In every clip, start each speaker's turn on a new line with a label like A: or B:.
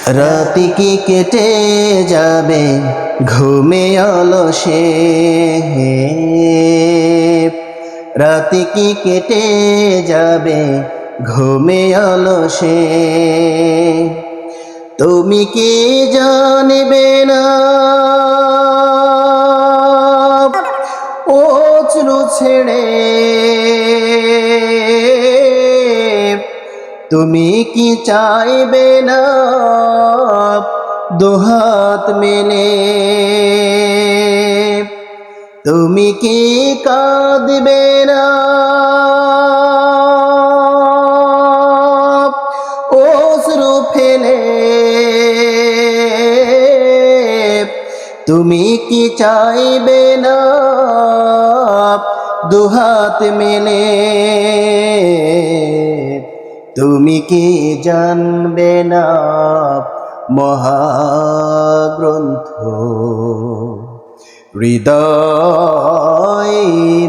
A: রাতি কি কেটে যাবে ঘুমে অলসে, রাতি কি কেটে যাবে ঘুমে অলসে। তুমি কি জানবে না অশ্রু ছেড়ে, তুমি কি চাইবে না দুহাত মেলে, তুমি কি কাঁদবে না অশ্রু ফেলে, তুমি কি চাইবে না দুহাত মেলে। তুমি কি জানবে না মহাগ্রন্থ হৃদয়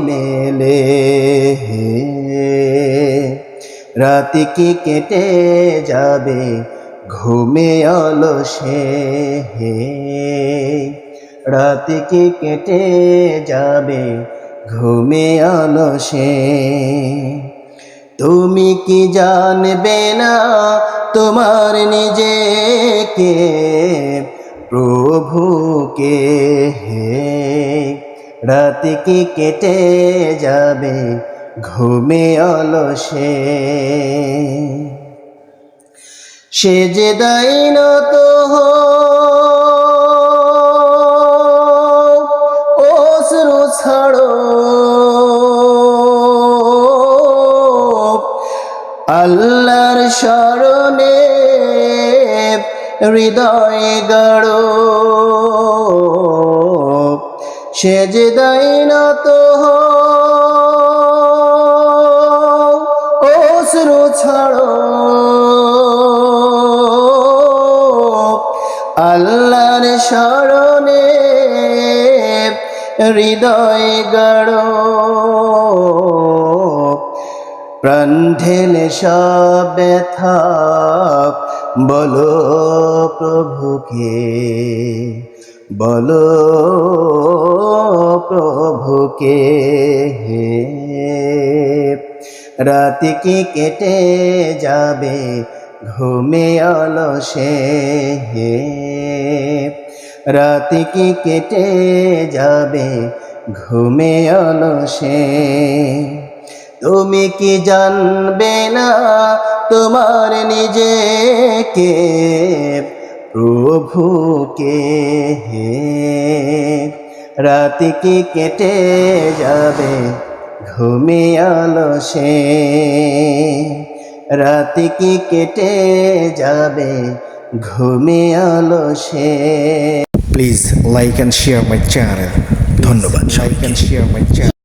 A: মেলে। রাতি কি কেটে যাবে ঘুমে অলসে, রাতি কি কেটে যাবে ঘুমে অলসে। তুমি কি জানবে না তোমার নিজেকে প্রভুকে, রাতি কি কেটে যাবে ঘুমে অলসে। সেজদায় নত অশ্রু ছাড়ো, আল্লাহর শরণে হৃদয় গড়ো। সেজদায় নত অশ্রু ছাড়ো, আল্লাহর শরণে হৃদয় গড়ো। প্রাণ ঢেলে সব ব্যথা বলো প্রভুকে, বলো প্রভুকে। রাতি কি কেটে যাবে ঘুমে অলসে, রাতি কি কেটে যাবে ঘুমে অলসে। তুমি কি জানবে না তোমার নিজেকে প্রভুকে, রাতি কি কেটে যাবে ঘুমে অলসে, রাতি কি কেটে যাবে ঘুমে অলসে।
B: Please like and share my channel. ধন্যবাদ। Like and share my channel.